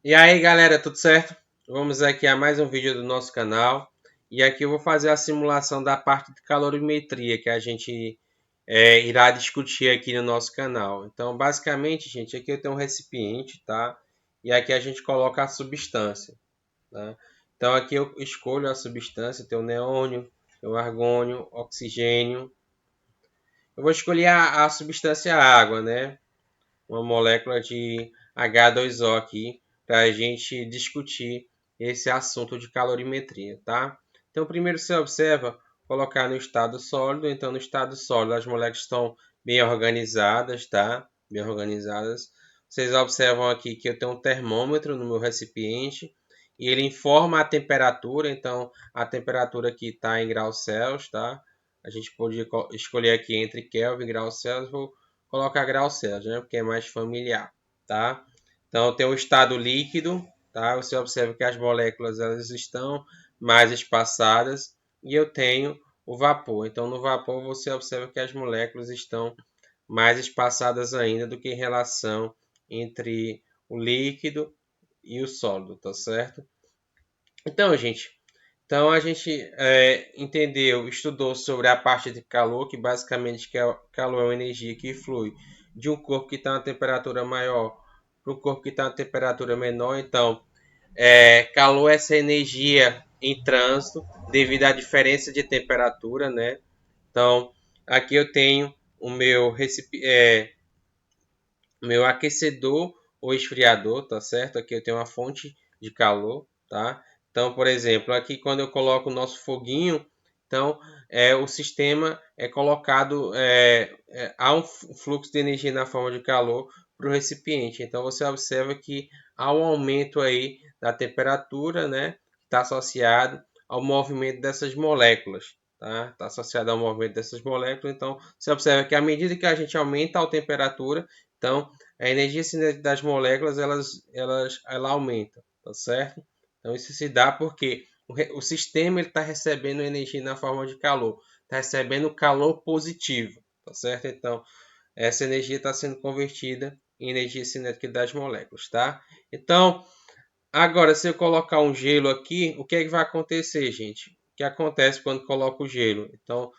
E aí, galera, tudo certo? Vamos aqui a mais um vídeo do nosso canal. E aqui eu vou fazer a simulação da parte de calorimetria que a gente irá discutir aqui no nosso canal. Então, basicamente, gente, aqui eu tenho um recipiente, tá? E aqui a gente coloca a substância, tá? Então, aqui eu escolho a substância, tem o neônio, tem o argônio, oxigênio. Eu vou escolher a substância água, né? Uma molécula de H2O aqui para a gente discutir esse assunto de calorimetria, tá? Então, primeiro você observa colocar no estado sólido. Então, no estado sólido, as moléculas estão bem organizadas, tá? Bem organizadas. Vocês observam aqui que eu tenho um termômetro no meu recipiente e ele informa a temperatura. Então, a temperatura aqui está em graus Celsius, tá? A gente pode escolher aqui entre Kelvin e graus Celsius. Vou colocar graus Celsius, né? Porque é mais familiar, tá? Então tem o estado líquido, tá? Você observa que as moléculas elas estão mais espaçadas e eu tenho o vapor. Então no vapor você observa que as moléculas estão mais espaçadas ainda do que em relação entre o líquido e o sólido, tá certo? Então, gente, então a gente entendeu, estudou sobre a parte de calor, que basicamente calor é uma energia que flui de um corpo que está a uma temperatura maior para um corpo que está a uma temperatura menor. Então, calor é essa energia em trânsito devido à diferença de temperatura, né? Então, aqui eu tenho o meu aquecedor ou esfriador, tá certo? Aqui eu tenho uma fonte de calor, tá? Então, por exemplo, aqui quando eu coloco o nosso foguinho, então o sistema é colocado, há um fluxo de energia na forma de calor para o recipiente. Então, você observa que há um aumento aí da temperatura, né? Está associado ao movimento dessas moléculas, tá? Está associado ao movimento dessas moléculas. Então, você observa que à medida que a gente aumenta a temperatura, então a energia cinética das moléculas ela aumenta, tá certo? Então isso se dá porque o sistema está recebendo energia na forma de calor, está recebendo calor positivo, tá certo? Então essa energia está sendo convertida em energia cinética das moléculas, tá? Então agora se eu colocar um gelo aqui, o que é que vai acontecer, gente? O que acontece quando coloco o gelo? Então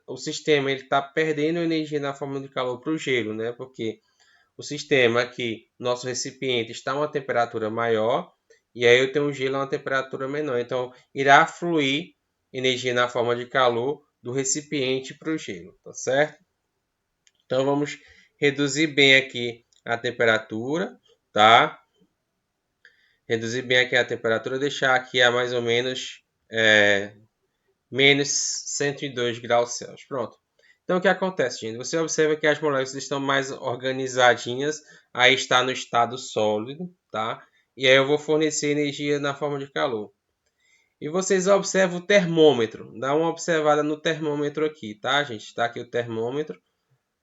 o sistema ele está perdendo energia na forma de calor para o gelo, né? Porque o sistema aqui, nosso recipiente, está a uma temperatura maior e aí eu tenho um gelo a uma temperatura menor. Então, irá fluir energia na forma de calor do recipiente para o gelo, tá certo? Então, vamos reduzir bem aqui a temperatura, tá? Reduzir bem aqui a temperatura, deixar aqui a mais ou menos menos 102 graus Celsius. Pronto. Então, o que acontece, gente? Você observa que as moléculas estão mais organizadinhas, aí está no estado sólido, tá? E aí eu vou fornecer energia na forma de calor. E vocês observam o termômetro. Dá uma observada no termômetro aqui, tá, gente? Está aqui o termômetro,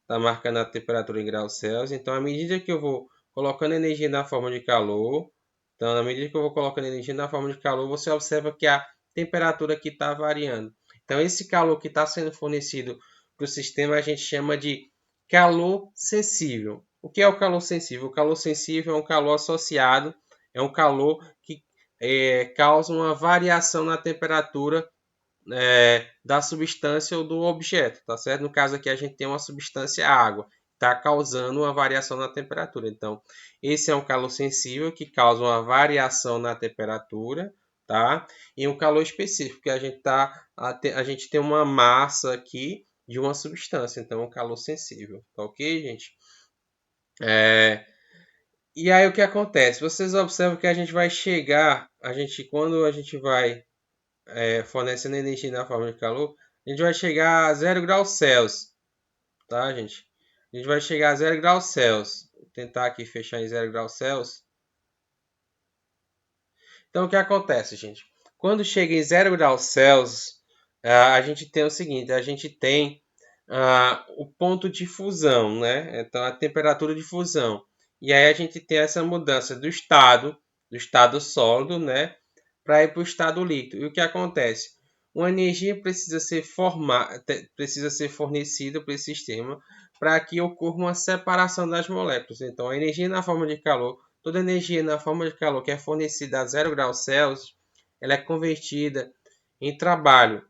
está marcando a temperatura em graus Celsius. Então, à medida que eu vou colocando energia na forma de calor, então, à medida que eu vou colocando energia na forma de calor, você observa que a temperatura aqui está variando. Então, esse calor que está sendo fornecido para o sistema a gente chama de calor sensível. O que é o calor sensível? O calor sensível é um calor associado, é um calor que causa uma variação na temperatura da substância ou do objeto, tá certo? No caso aqui a gente tem uma substância água, está causando uma variação na temperatura. Então, esse é um calor sensível que causa uma variação na temperatura, tá? E um calor específico que a gente tem uma massa aqui de uma substância, então é um calor sensível, tá ok, gente? E aí o que acontece? Vocês observam que a gente vai chegar, quando a gente vai fornecendo energia na forma de calor, a gente vai chegar a 0 graus Celsius, tá, gente? A gente vai chegar a 0 graus Celsius. Vou tentar aqui fechar em 0 graus Celsius. Então, o que acontece, gente? Quando chega em 0 graus Celsius, a gente tem o seguinte, a gente tem o ponto de fusão, né? Então, a temperatura de fusão. E aí a gente tem essa mudança do estado sólido, né? Para ir para o estado líquido. E o que acontece? Uma energia precisa ser fornecida para esse sistema para que ocorra uma separação das moléculas. Então, a energia na forma de calor toda energia na forma de calor que é fornecida a 0 graus Celsius, ela é convertida em trabalho,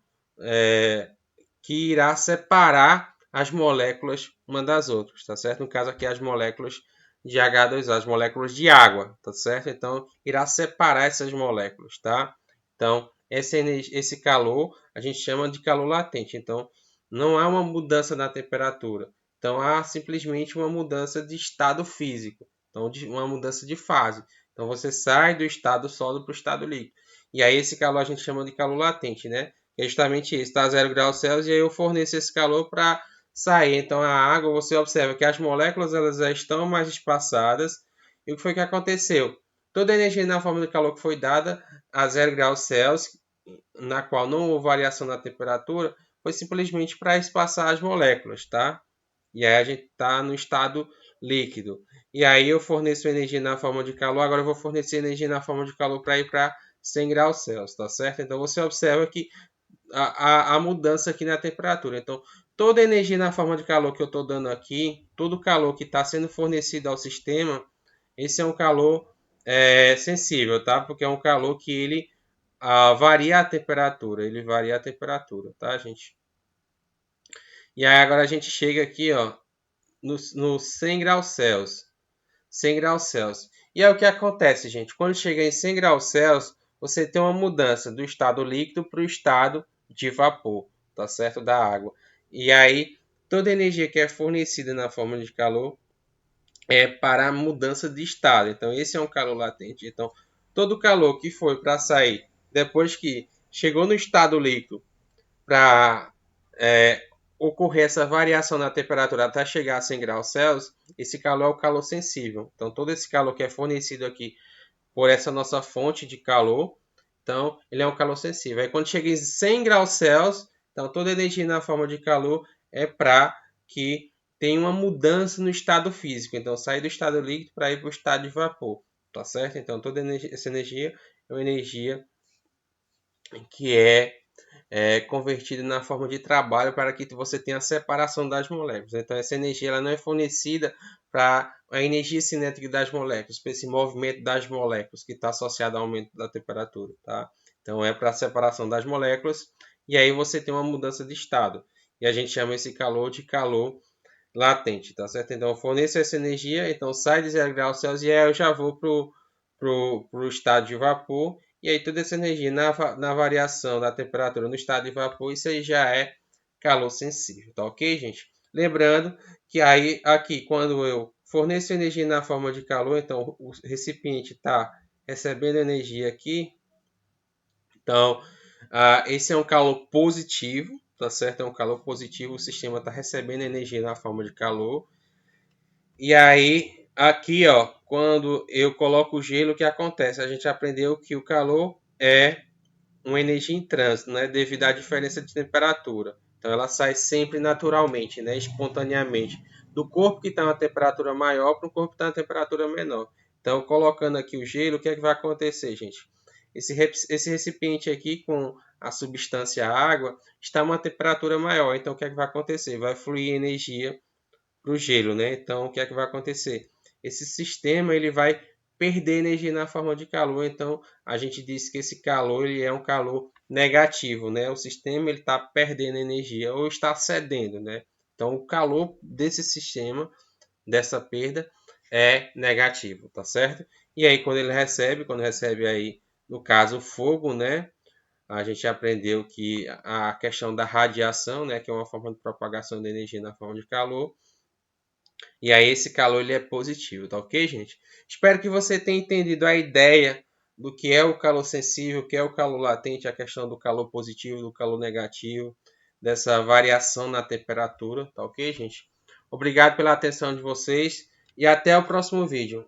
que irá separar as moléculas uma das outras, tá certo? No caso aqui as moléculas de H2O, as moléculas de água, tá certo? Então irá separar essas moléculas, tá? Então esse calor a gente chama de calor latente. Então não há uma mudança na temperatura. Então há simplesmente uma mudança de estado físico, então uma mudança de fase. Então você sai do estado sólido para o estado líquido. E aí esse calor a gente chama de calor latente, né? É justamente isso, está a 0 graus Celsius e aí eu forneço esse calor para sair. Então a água, você observa que as moléculas elas já estão mais espaçadas. E o que foi que aconteceu? Toda a energia na forma de calor que foi dada a 0 graus Celsius, na qual não houve variação na temperatura, foi simplesmente para espaçar as moléculas, tá? E aí a gente está no estado líquido. E aí eu forneço energia na forma de calor, agora eu vou fornecer energia na forma de calor para ir para 100 graus Celsius, tá certo? Então você observa que a mudança aqui na temperatura. Então, toda a energia na forma de calor que eu estou dando aqui, todo o calor que está sendo fornecido ao sistema, esse é um calor sensível, tá? Porque é um calor que ele varia a temperatura, tá, gente? E aí agora a gente chega aqui, ó, no 100 graus Celsius. 100 graus Celsius. E aí o que acontece, gente? Quando chega em 100 graus Celsius, você tem uma mudança do estado líquido para o estado de vapor, tá certo? Da água. E aí toda a energia que é fornecida na forma de calor é para a mudança de estado. Então esse é um calor latente. Então todo o calor que foi para sair depois que chegou no estado líquido para ocorrer essa variação na temperatura até chegar a 100 graus Celsius, esse calor é o calor sensível. Então, todo esse calor que é fornecido aqui por essa nossa fonte de calor, então, ele é um calor sensível. Aí, quando chega em 100 graus Celsius, então, toda a energia na forma de calor é para que tenha uma mudança no estado físico. Então, sair do estado líquido para ir para o estado de vapor. Tá certo? Então, toda essa energia é uma energia que é convertida na forma de trabalho para que você tenha a separação das moléculas. Então, essa energia ela não é fornecida para a energia cinética das moléculas, para esse movimento das moléculas que está associado ao aumento da temperatura. Tá? Então, é para a separação das moléculas e aí você tem uma mudança de estado. E a gente chama esse calor de calor latente, tá certo? Então, eu forneço essa energia, então sai de 0 graus Celsius e aí eu já vou pro estado de vapor. E aí toda essa energia na variação da temperatura no estado de vapor, isso aí já é calor sensível, tá ok, gente? Lembrando que aí aqui, quando eu forneço energia na forma de calor, então o recipiente está recebendo energia aqui. Então, esse é um calor positivo, tá certo? É um calor positivo, o sistema está recebendo energia na forma de calor. E aí, aqui, ó, quando eu coloco o gelo, o que acontece? A gente aprendeu que o calor é uma energia em trânsito, né? Devido à diferença de temperatura. Então, ela sai sempre naturalmente, né? Espontaneamente, do corpo que está na temperatura maior para o corpo que está na temperatura menor. Então, colocando aqui o gelo, o que é que vai acontecer, gente? Esse recipiente aqui com a substância água está a uma temperatura maior. Então, o que é que vai acontecer? Vai fluir energia para o gelo, né? Então, o que é que vai acontecer? Esse sistema ele vai perder energia na forma de calor. Então, a gente diz que esse calor ele é um calor negativo, né? O sistema ele está perdendo energia ou está cedendo, né? Então, o calor desse sistema, dessa perda, é negativo, tá certo? E aí, quando recebe aí, no caso, o fogo, né? A gente aprendeu que a questão da radiação, né? Que é uma forma de propagação de energia na forma de calor. E aí esse calor ele é positivo, tá ok, gente? Espero que você tenha entendido a ideia do que é o calor sensível, o que é o calor latente, a questão do calor positivo, do calor negativo, dessa variação na temperatura, tá ok, gente? Obrigado pela atenção de vocês e até o próximo vídeo.